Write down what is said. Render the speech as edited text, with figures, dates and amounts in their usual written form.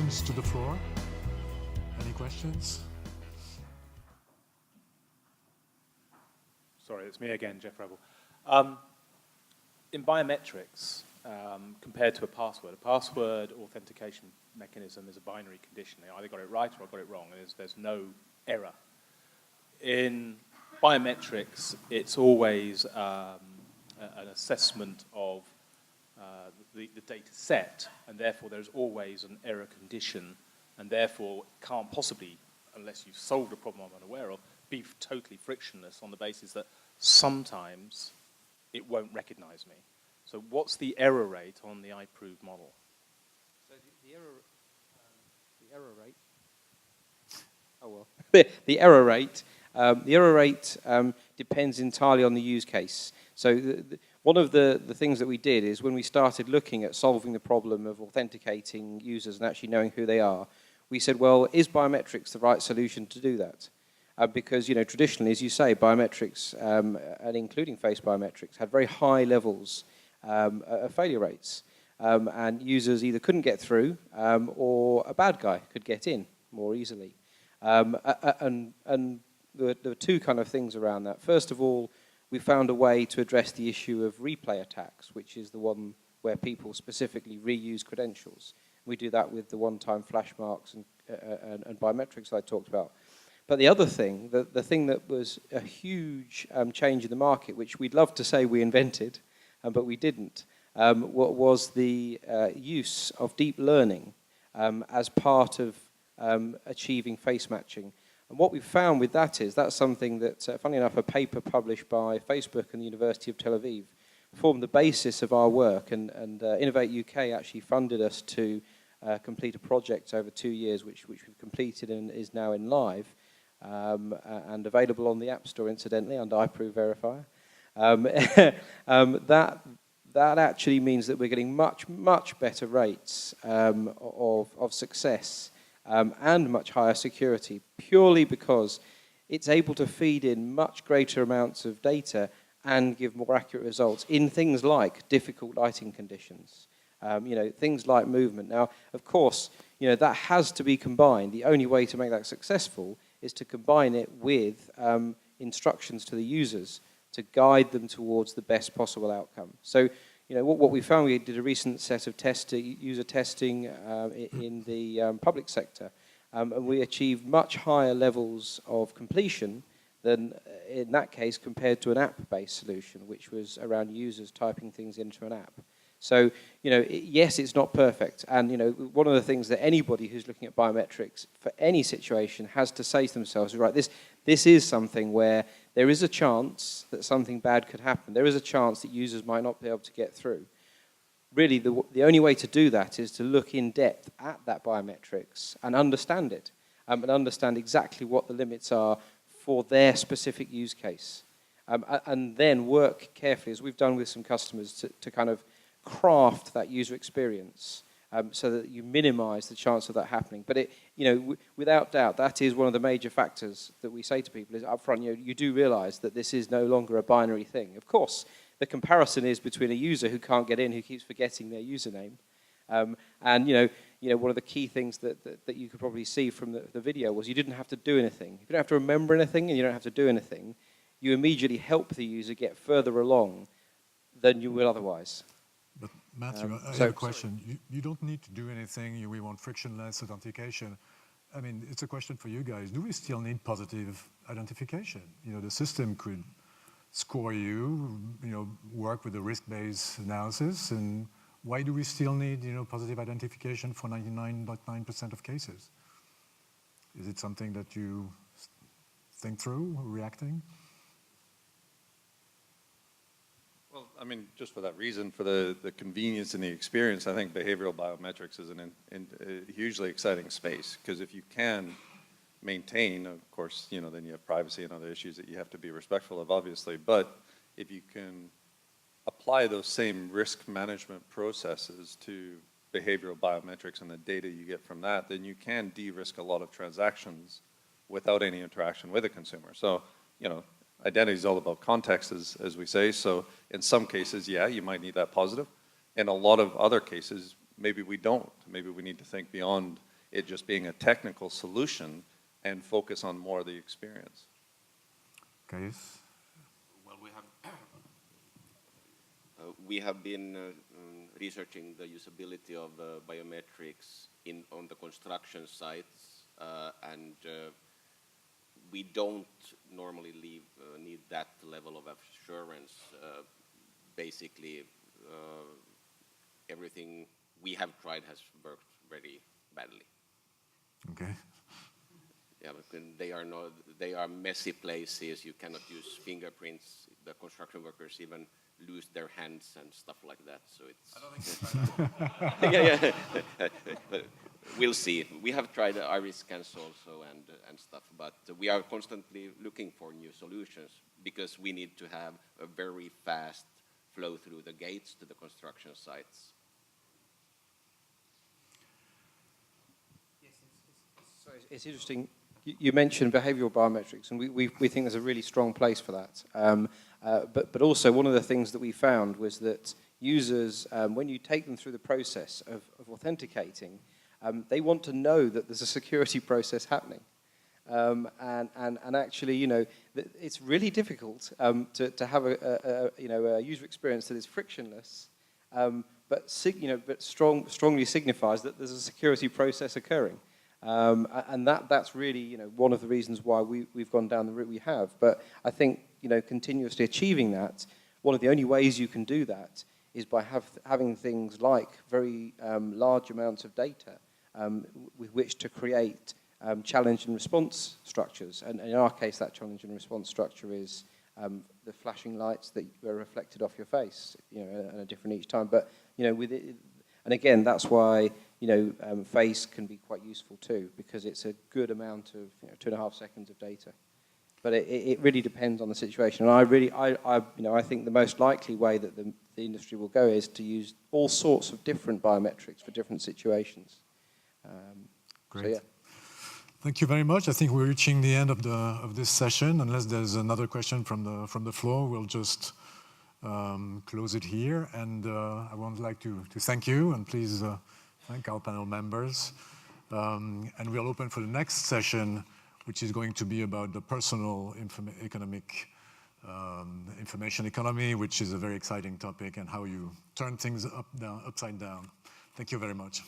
questions to the floor? Any questions? Sorry, it's me again, Jeff Rebel. In biometrics, compared to a password authentication mechanism is a binary condition. They either got it right or I got it wrong, and there's no error. In biometrics, it's always an assessment of the data set, and therefore there's always an error condition, and therefore can't possibly, unless you've solved a problem I'm unaware of, be totally frictionless on the basis that sometimes it won't recognize me. So what's the error rate on the iProve model? So the error rate. Oh well. The error rate depends entirely on the use case. So one of the things that we did is when we started looking at solving the problem of authenticating users and actually knowing who they are, we said, well, is biometrics the right solution to do that? Because, traditionally, as you say, biometrics, and including face biometrics, had very high levels of failure rates. And users either couldn't get through or a bad guy could get in more easily. And there were two kind of things around that. First of all, we found a way to address the issue of replay attacks, which is the one where people specifically reuse credentials. We do that with the one-time flash marks and biometrics I talked about. But the other thing, the thing that was a huge change in the market, which we'd love to say we invented, but we didn't, was the use of deep learning as part of achieving face matching. And what we found with that is that's something that, funnily enough, a paper published by Facebook and the University of Tel Aviv formed the basis of our work, and Innovate UK actually funded us to complete a project over 2 years, which we've completed and is now in live, and available on the App Store, incidentally, under iProve Verifier. That actually means that we're getting much better rates of success and much higher security, purely because it's able to feed in much greater amounts of data and give more accurate results in things like difficult lighting conditions, things like movement. Now, of course, that has to be combined. The only way to make that successful is to combine it with instructions to the users to guide them towards the best possible outcome. So, what we found, we did a recent set of user testing in the public sector, and we achieved much higher levels of completion than, in that case, compared to an app-based solution, which was around users typing things into an app. So, yes, it's not perfect. And, one of the things that anybody who's looking at biometrics for any situation has to say to themselves, right, this is something where there is a chance that something bad could happen. There is a chance that users might not be able to get through. Really, the only way to do that is to look in depth at that biometrics and understand it, and understand exactly what the limits are for their specific use case. And then work carefully, as we've done with some customers, to kind of craft that user experience so that you minimize the chance of that happening. But without doubt, that is one of the major factors that we say to people is up front, you do realize that this is no longer a binary thing. Of course, the comparison is between a user who can't get in, who keeps forgetting their username. And one of the key things that you could probably see from the video was you didn't have to do anything. You don't have to remember anything, and you don't have to do anything. You immediately help the user get further along than you will otherwise. But Matthew, I have a question. You don't need to do anything. We want frictionless authentication. I mean, it's a question for you guys. Do we still need positive identification? The system could score you, work with a risk-based analysis, and why do we still need, positive identification for 99.9% of cases? Is it something that you think through, reacting? Well, I mean, just for that reason, for the convenience and the experience, I think behavioral biometrics is a hugely exciting space, because if you can maintain, of course, then you have privacy and other issues that you have to be respectful of, obviously, but if you can apply those same risk management processes to behavioral biometrics and the data you get from that, then you can de-risk a lot of transactions without any interaction with a consumer. So, identity is all about context, as we say. So in some cases, yeah, you might need that positive. In a lot of other cases, maybe we don't. Maybe we need to think beyond it just being a technical solution and focus on more of the experience. Caius? Well, we have been researching the usability of biometrics on the construction sites, and we don't normally need that level of assurance. Basically, everything we have tried has worked very badly. Okay. Yeah, but they are messy places. You cannot use fingerprints. The construction workers even lose their hands and stuff like that. So it's. I don't think yeah. We'll see. We have tried iris scans also and stuff, but we are constantly looking for new solutions because we need to have a very fast flow through the gates to the construction sites. So it's interesting. You mentioned behavioural biometrics, and we think there's a really strong place for that. But also, one of the things that we found was that users, when you take them through the process of authenticating, they want to know that there's a security process happening. And actually, you know, it's really difficult to have a user experience that is frictionless, but strongly signifies that there's a security process occurring. And that's really, you know, one of the reasons why we've gone down the route we have. But I think, you know, continuously achieving that, one of the only ways you can do that is by having things like very large amounts of data with which to create challenge and response structures. And in our case, that challenge and response structure is the flashing lights that are reflected off your face, you know, and are different each time. But, you know, with it, and again, that's why, you know, face can be quite useful too, because it's a good amount of, you know, 2.5 seconds of data. But it really depends on the situation. And I think the most likely way that the industry will go is to use all sorts of different biometrics for different situations. Great. So, yeah. Thank you very much. I think we're reaching the end of this session. Unless there's another question from the floor, we'll just close it here. And I would like to thank you, and please thank our panel members. And we'll open for the next session, which is going to be about the personal information economy, which is a very exciting topic, and how you turn things upside down. Thank you very much.